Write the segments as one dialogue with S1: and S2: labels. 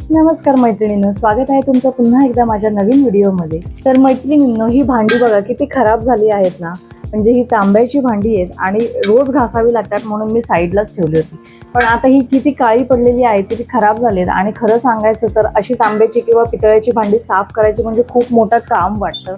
S1: नमस्कार मैत्रिणींनो, स्वागत आहे तुमचं पुन्हा एकदा माझ्या नवीन व्हिडिओमध्ये। तर मैत्रिणींनो, ही भांडी बघा किती खराब झाली आहेत ना। म्हणजे ही तांब्याची भांडी आहेत आणि रोज घासावी लागतात म्हणून मी साईडलाच ठेवली होती। पण आता ही किती काळी पडलेली आहे, किती खराब झाली आहेत आणि खरं सांगायचं तर अशी तांब्याची किंवा पितळेची भांडी साफ करायची म्हणजे खूप मोठं काम वाटतं।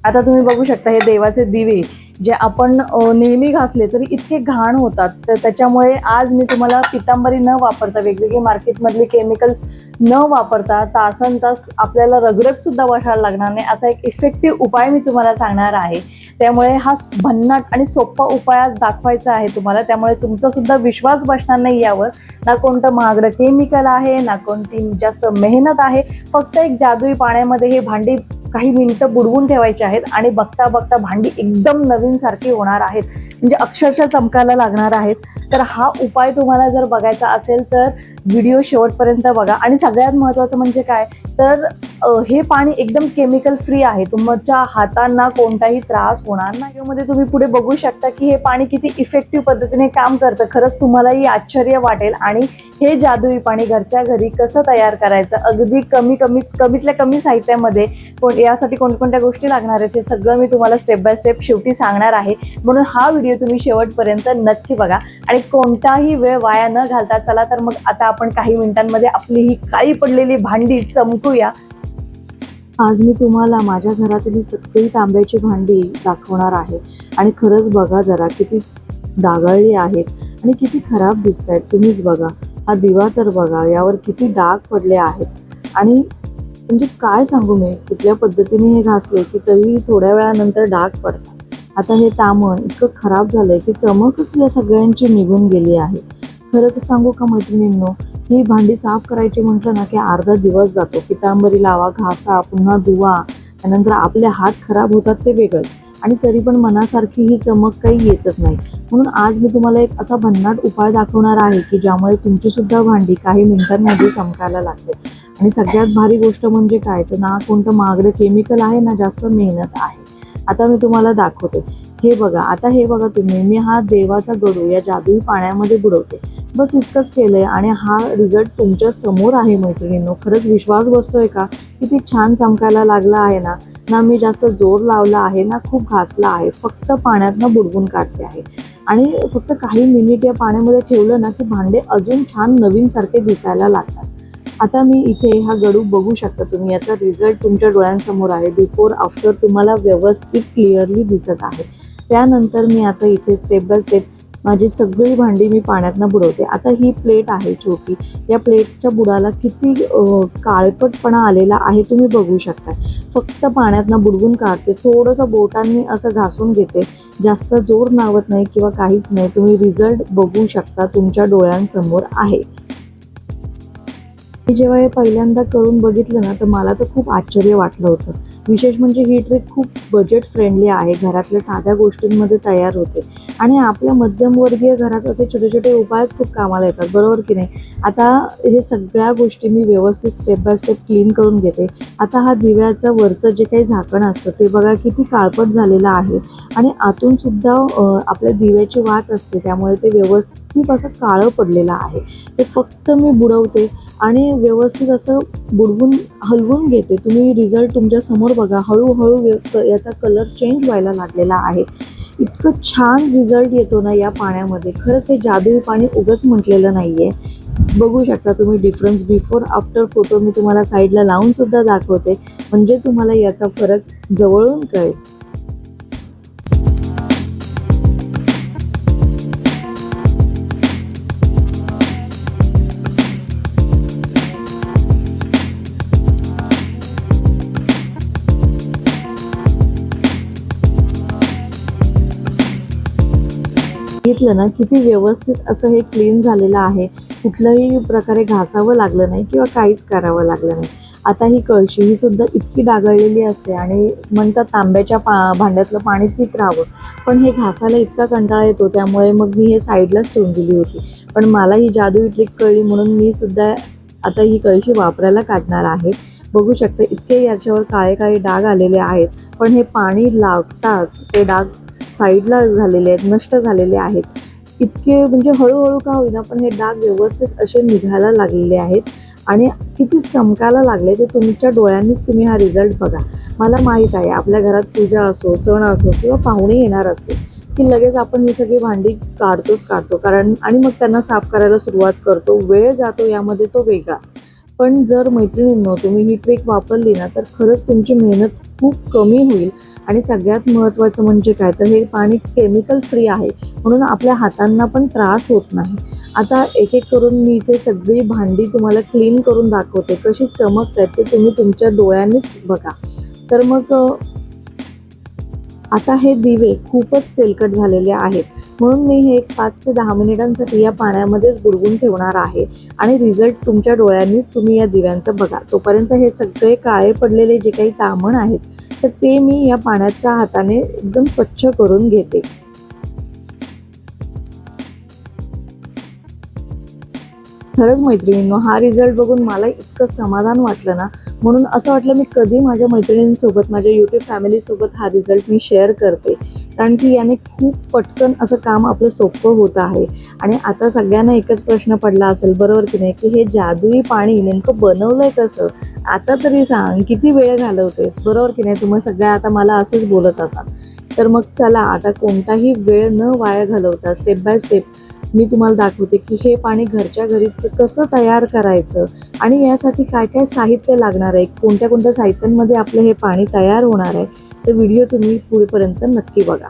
S1: आता तुम्ही बघू शकता हे देवाचे दिवे जे आपण नेहमी घासले तरी इतके घाण होतात। तर त्याच्यामुळे आज मी तुम्हाला पितांबरी न वापरता वेगवेगळे मार्केटमधले केमिकल्स न वापरता तासनतास आपल्याला रगरग सुद्धा बसायला लागणार नाही असा एक इफेक्टिव्ह उपाय मी तुम्हाला सांगणार आहे। त्यामुळे हा भन्नाट आणि सोपा उपाय आज दाखवायचा आहे तुम्हाला। त्यामुळे तुमचा सुद्धा विश्वास बसणार नाही यावर। ना कोणतं महागडं केमिकल आहे, ना कोणती जास्त मेहनत आहे। फक्त एक जादुई पाण्यामध्ये हे भांडी काही मिनिटं बुडवून ठेवायचे आहेत आणि बघता बघता भांडी एकदम नवीन सारखी होणार आहेत, म्हणजे अक्षरशः चमकायला लागणार आहेत। तर हा उपाय तुम्हाला जर बघायचा असेल तर व्हिडिओ शेवटपर्यंत बघा। आणि सगळ्यात महत्त्वाचं म्हणजे काय तर हे पाणी एकदम केमिकल फ्री आहे, तुमच्या हातांना कोणताही त्रास होणार नाही। व्हिडिओमध्ये तुम्ही पुढे बघू शकता की हे पाणी किती इफेक्टिव्ह पद्धतीने काम करतं। खरंच तुम्हालाही आश्चर्य वाटेल। आणि हे जादुई पाणी घरच्या घरी कसं तयार करायचं अगदी कमीतल्या कमी साहित्यामध्ये, यासाठी कोणकोणत्या गोष्टी लागणार आहेत हे सगळं मी तुम्हाला स्टेप बाय स्टेप शेवटी सांगणार आहे। म्हणून हा व्हिडिओ तुम्ही शेवटपर्यंत नक्की बघा आणि कोणताही वेळ वाया न घालता चला तर मग आता आपण काही मिनिटांमध्ये आपली ही काळी पडलेली भांडी चमकूया। आज मी तुम्हाला माझ्या घरातली सगळी तांब्याची भांडी दाखवणार आहे आणि खरंच बघा जरा किती डागाळली आहेत आणि किती खराब दिसत आहेत। तुम्हीच बघा, हा दिवा तर बघा, यावर किती डाग पडले आहेत। आणि म्हणजे काय सांगू मी, कुठल्या पद्धतीने हे घासले की तरी थोड्या वेळानंतर डाग पडतात। आता हे तामण इतकं खराब झालंय की चमकच या सगळ्यांची निघून गेली आहे। खरं सांगू का मैत्रिणींनो, ही भांडी साफ करायची म्हटलं ना की अर्धा दिवस जातो। पितांबरी लावा, घासा, पुन्हा धुवा, त्यानंतर आपले हात खराब होतात ते वेगळंच, आणि तरी पण मनासारखी ही चमक काही येतच नाही। म्हणून आज मी तुम्हाला एक असा भन्नाट उपाय दाखवणार आहे की ज्यामुळे तुमची सुद्धा भांडी काही मिनिटांमध्ये चमकायला लागते। आणि सगळ्यात भारी गोष्ट म्हणजे काय तर ना कोणतं महागडं केमिकल आहे ना जास्त मेहनत आहे। आता मी तुम्हाला दाखवते। हे बघा, आता हे बघा तुम्ही, मी हा देवाचा गडू या जादुई पाण्यामध्ये बुडवते, बस इतकंच केलंय आणि हा रिझल्ट तुमच्या समोर आहे मैत्रिणींनो। खरंच विश्वास बसतोय का किती छान चमकायला लागला आहे ना। ना मी जास्त जोर लावला आहे ना खूप घासला आहे, फक्त पाण्यातनं बुडवून काढते आहे। आणि फक्त काही मिनिट या पाण्यामध्ये ठेवलं ना की भांडे अजून छान नवीन सारखे दिसायला लागतात। आता मी इथे हा गडू बघू शकता तुम्ही, याचा रिझल्ट तुमच्या डोळ्यांसमोर आहे। बिफोर आफ्टर तुम्हाला व्यवस्थित क्लिअरली दिसत आहे। त्यानंतर मी आता इथे स्टेप बाय स्टेप माझी सगळी भांडी मी पाण्यातनं बुडवते। आता ही प्लेट आहे छोटी, या प्लेटच्या बुडाला किती काळपटपणा आलेला आहे तुम्ही बघू शकता। फक्त पाण्यातनं बुडवून काढते, थोडंसं बोटांनी असं घासून घेते, जास्त जोर लावत नाही किंवा काहीच नाही। तुम्ही रिझल्ट बघू शकता, तुमच्या डोळ्यांसमोर आहे। मी जेव्हा हे पहिल्यांदा करून बघितलं ना तर मला तर खूप आश्चर्य वाटलं होतं। विशेष म्हणजे ही ट्रिक खूप बजेट फ्रेंडली आहे, घरातल्या साध्या गोष्टींमध्ये तयार होते आणि आपल्या मध्यमवर्गीय घरात असे छोटे छोटे उपायच खूप कामाला येतात, बरोबर की नाही। आता हे सगळ्या गोष्टी मी व्यवस्थित स्टेप बाय स्टेप क्लीन करून घेते। आता हा दिव्याचं वरचं जे काही झाकण असतं ते बघा किती काळपट झालेलं आहे आणि आतून सुद्धा आपल्या दिव्याची वात असते, त्यामुळे ते व्यवस्थित असं काळं पडलेलं आहे। ते फक्त मी बुडवते आणि व्यवस्थित असं बुडवून हलवून घेते। तुम्ही रिझल्ट तुमच्या समोर बघा, हळूहळू याचा कलर चेंज व्हायला लागलेला आहे। इतकं छान रिझल्ट येतो ना या पाण्यामध्ये, खरंच हे जादुई पाणी उगाच म्हटलेलं नाहीये। बघू शकता तुम्ही डिफरन्स, बिफोर आफ्टर फोटो मी तुम्हाला साईडला लावून सुद्धा दाखवते, म्हणजे तुम्हाला याचा फरक जवळून कळेल। बघितलं ना किती व्यवस्थित असं हे क्लीन झालेलं आहे, कुठल्याही प्रकारे घासावं लागलं नाही किंवा काहीच करावं लागलं नाही। आता ही कळशी ही सुद्धा इतकी डागाळलेली असते आणि म्हणतात तांब्याच्या भांड्यातलं पाणी पित राहावं, पण हे घासायला इतका कंटाळा येतो, त्यामुळे मग मी हे साईडलाच ठेवून दिली होती। पण मला ही जादुई ट्रिक कळली म्हणून मी सुद्धा आता ही कळशी वापरायला काढणार आहे। बघू शकता इतके याच्यावर काळे काळे डाग आलेले आहेत, पण हे पाणी लागताच ते डाग साईडला झालेले आहेत, नष्ट झालेले आहेत। इतके म्हणजे हळूहळू का होईना पण हे डाग व्यवस्थित असे निघायला लागलेले आहेत आणि किती चमकायला लागले ते तुमच्या डोळ्यांनीच तुम्ही हा रिझल्ट बघा. मला माहीत आहे आपल्या घरात पूजा असो, सण असो किंवा पाहुणे येणार असतील की लगेच आपण ही सगळी भांडी काढतो कारण आणि मग त्यांना साफ करायला सुरुवात करतो. वेळ जातो यामध्ये तो वेगळाच. पण जर मैत्रिणींनो तुम्ही ही ट्रिक वापरली ना तर खरंच तुमची मेहनत खूप कमी होईल. आणि सगळ्यात महत्त्वाचं म्हणजे काय तर हे पाणी केमिकल फ्री आहे म्हणून आपल्या हातांना पण त्रास होत नाही. आता एक एक करून मी इथे सगळी भांडी तुम्हाला क्लीन करून दाखवते. कशी चमकतात ते तुम्ही तुमच्या डोळ्यांनीच बघा. तर मग आता हे दिवे खूपच तेलकट झालेले आहेत म्हणून मी हे 5 ते 10 मिनिटांसाठी या पाण्यामध्येच बुडवून ठेवणार आहे आणि रिझल्ट तुमच्या डोळ्यांनीच तुम्ही या दिव्यांचं बघा. तोपर्यंत हे सगळे काळे पडलेले जे काही तामण आहेत तर ते मी या पाण्याच्या हाताने एकदम स्वच्छ करून घेते. खरंच मैत्रिणींनो हा रिझल्ट बघून मला इतकं समाधान वाटलं ना म्हणून असं वाटलं मी कधी माझ्या मैत्रिणींसोबत माझ्या यूट्यूब फॅमिलीसोबत हा रिझल्ट मी शेअर करते. कारण की याने खूप पटकन असं काम आपलं सोपं होत आहे. आणि आता सगळ्यांना एकच प्रश्न पडला असेल बरोबर की नाही की हे जादुई पाणी नेमकं बनवलंय कसं. आता तरी सांग किती वेळ घालवतेस बरोबर की नाही. तुम्ही सगळ्या आता मला असंच बोलत असाल. तर मग चला आता कोणताही वेळ न वाया घालवता स्टेप बाय स्टेप मी तुम्हाला दाखवते की हे पाणी घरच्या घरी कसं तयार करायचं आणि यासाठी काय काय साहित्य लागणार आहे, कोणत्या कोणत्या साहित्यांमध्ये आपलं हे पाणी तयार होणार आहे. तर व्हिडिओ तुम्ही पुढेपर्यंत नक्की बघा.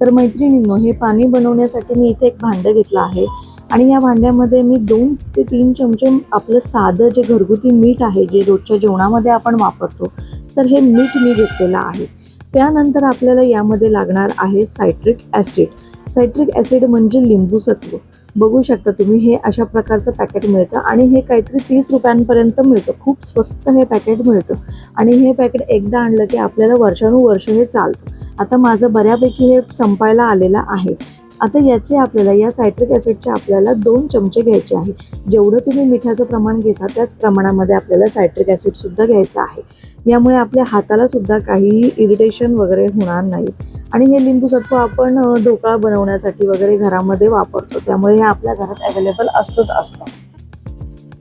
S1: तर मैत्रिणींनो हे पाणी बनवण्यासाठी मी इथे एक भांडं घेतलं आहे आणि या भांड्यामध्ये मी 2 ते 3 चमचे आपलं साधं जे घरगुती मीठ आहे जे रोजच्या जेवणामध्ये आपण वापरतो तर हे मीठ मी घेतलेलं आहे. त्यानंतर आपल्याला यामध्ये लागणार आहे सायट्रिक ॲसिड. सायट्रिक ॲसिड म्हणजे लिंबूसत्व. बघू शकता तुम्ही हे अशा प्रकारचं पॅकेट मिळतं आणि हे काहीतरी 30 रुपयांपर्यंत मिळतं. खूप स्वस्त हे पॅकेट मिळतं आणि हे पॅकेट एकदा आणलं की आपल्याला वर्षानुवर्ष हे चालतं. आता माझं बऱ्यापैकी हे संपायला आलेलं आहे. आता याचे आपल्याला या सायट्रिक ॲसिडचे आपल्याला 2 चमचे घ्यायचे आहे. जेवढं तुम्ही मिठाचं प्रमाण घेता त्याच प्रमाणामध्ये आपल्याला सायट्रिक ॲसिडसुद्धा घ्यायचं आहे. यामुळे आपल्या हाताला सुद्धा काहीही इरिटेशन वगैरे होणार नाही. आणि हे लिंबूसत्व आपण ढोकळा बनवण्यासाठी वगैरे घरामध्ये वापरतो त्यामुळे हे आपल्या घरात अवेलेबल असतं.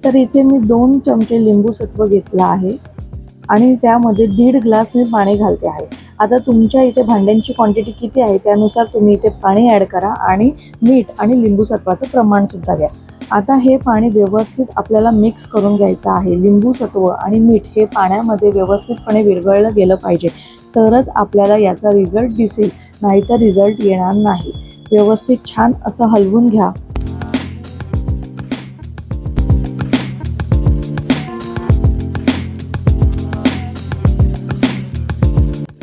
S1: तर इथे मी 2 चमचे लिंबूसत्व घेतलं आहे आणि त्यामध्ये 1.5 ग्लास मी पाणी घालते आहे. आता तुमच्या इथे भांड्यांची क्वांटिटी किती आहे त्यानुसार तुम्ही इथे पाणी ॲड करा आणि मीठ आणि लिंबूसत्वाचं प्रमाणसुद्धा घ्या. आता हे पाणी व्यवस्थित आपल्याला मिक्स करून घ्यायचं आहे. लिंबूसत्व आणि मीठ हे पाण्यामध्ये व्यवस्थितपणे विरघळलं गेलं पाहिजे तरच आपल्याला याचा रिझल्ट दिसेल, नाहीतर रिझल्ट येणार नाही. व्यवस्थित छान असं हलवून घ्या.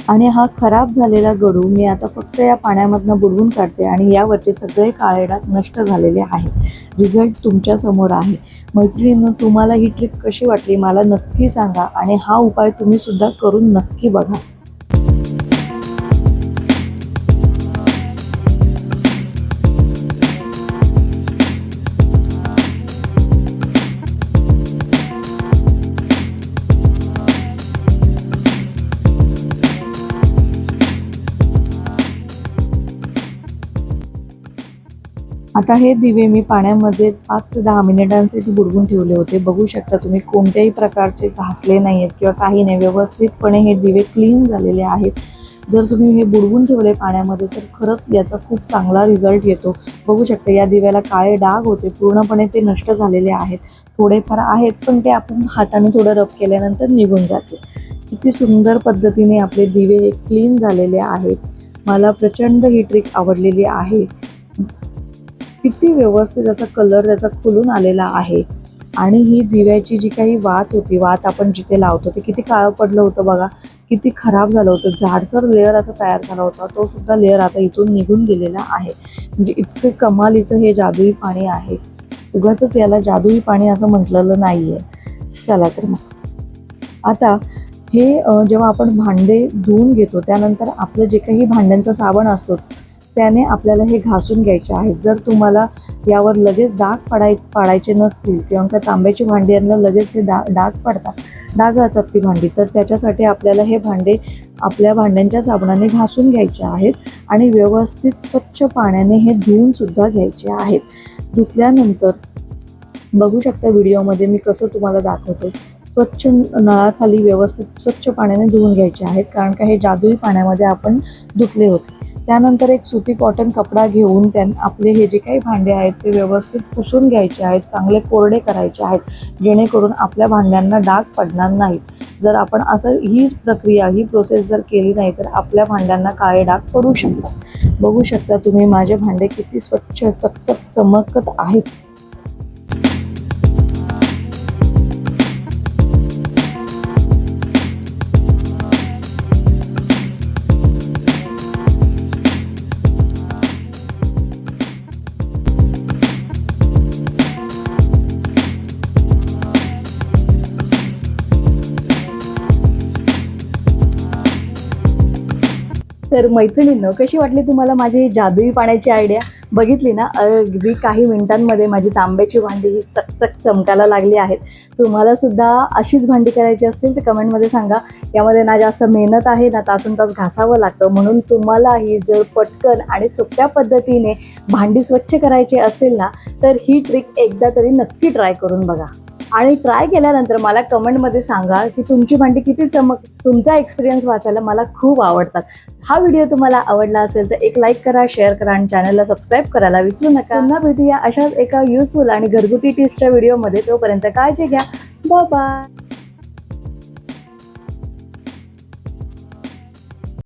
S1: आणि हा खराब झालेला गडू मी आता फक्त या पाण्यामधनं बुडवून काढते आणि यावरचे सगळे काळे डाग नष्ट झालेले आहेत. रिझल्ट तुमच्या समोर आहे. मैत्रिणींनो तुम्हाला ही ट्रिक कशी वाटली मला नक्की सांगा आणि हा उपाय तुम्ही सुद्धा करून नक्की बघा. आता हे दिवे मी पाण्यामध्ये 5 ते 10 मिनिटांसाठी बुडवून ठेवले होते. बघू शकता तुम्ही कोणत्याही प्रकारचे घासले नाही आहेत किंवा काही नाही. व्यवस्थितपणे हे दिवे क्लीन झालेले आहेत. जर तुम्ही हे बुडवून ठेवले पाण्यामध्ये तर खरंच याचा खूप चांगला रिझल्ट येतो. बघू शकता या दिव्याला काळे डाग होते पूर्णपणे ते नष्ट झालेले आहेत. थोडेफार आहेत पण ते आपण हाताने थोडं रब केल्यानंतर निघून जाते. किती सुंदर पद्धतीने आपले दिवे हे क्लीन झालेले आहेत. मला प्रचंड ही ट्रिक आवडलेली आहे. किती व्यवस्थित असा कलर त्याचा खुलून आलेला आहे आणि ही दिव्याची जी काही वात होती, वात आपण जिथे लावतो ते किती काळं पडलं होतं बघा. किती खराब झालं होतं. जाडसर लेअर असा तयार झाला होता तो सुद्धा लेअर आता इथून निघून गेलेला आहे. म्हणजे इतकं कमालीचं हे जादुई पाणी आहे. उगाचच याला जादुई पाणी असं म्हटलेलं नाही आहे. चला तर मग आता हे जेव्हा आपण भांडे धुवून घेतो त्यानंतर आपलं जे काही भांड्यांचा साबण असतो त्याने आपल्याला हे घासून घ्यायचे आहेत. जर तुम्हाला यावर लगेच डाग पाडायचे नसतील किंवा त्या तांब्याची भांडी यांना लगेच हे डाग राहतात ती भांडी, तर त्याच्यासाठी आपल्याला हे भांडे आपल्या भांड्यांच्या साबणाने घासून घ्यायचे आहेत आणि व्यवस्थित स्वच्छ पाण्याने हे धुवून सुद्धा घ्यायचे आहेत. धुतल्यानंतर बघू शकता व्हिडिओमध्ये मी कसं तुम्हाला दाखवते. स्वच्छ नळाखाली व्यवस्थित स्वच्छ पाण्याने धुवून घ्यायचे आहेत, कारण का हे जादुई पाण्यामध्ये आपण धुतले होते. त्यानंतर एक सुती कॉटन कपडा घेऊन आपले हे जे काही भांडे आहेत ते व्यवस्थित पुसून घ्यायचे आहेत, चांगले कोरडे करायचे आहेत, जेणेकरून आपल्या भांड्यांना डाग पडणार नाहीत. जर आपण ही प्रोसेस जर केली नाही तर आपल्या भांड्यांना काळे डाग पडू शकतात. बघू शकता तुम्ही माझे भांडे किती स्वच्छ चकचक चमकत आहेत. तर मैत्रिणींनो, कशी वाटली तुम्हाला माझी जादुई पाण्याची आयडिया? बघितली ना? अगदी काही मिनिटांमध्ये माझी तांब्याची भांडी ही चकचक चमकायला लागली आहेत. तुम्हाला सुद्धा अशीच भांडी करायची असतील तर कमेंटमध्ये सांगा. यामध्ये ना जास्त मेहनत आहे ना तासनतास घासावं लागतं, म्हणून तुम्हालाही जर पटकन आणि सोप्या पद्धतीने भांडी स्वच्छ करायची असतील ना तर ही ट्रिक एकदा तरी नक्की ट्राय करून बघा. आणि ट्राय केल्यानंतर मला कमेंटमध्ये सांगा की तुमची भांडी किती तुमचा एक्सपिरियन्स वाचायला मला खूप आवडतात. हा व्हिडिओ तुम्हाला आवडला असेल तर एक लाईक करा, शेअर करा आणि चॅनलला सबस्क्राईब करायला विसरू नका. पुन्हा भेटूया अशाच एका युजफुल आणि घरगुती टिप्सच्या व्हिडिओमध्ये. तोपर्यंत काळजी घ्या. Bye bye.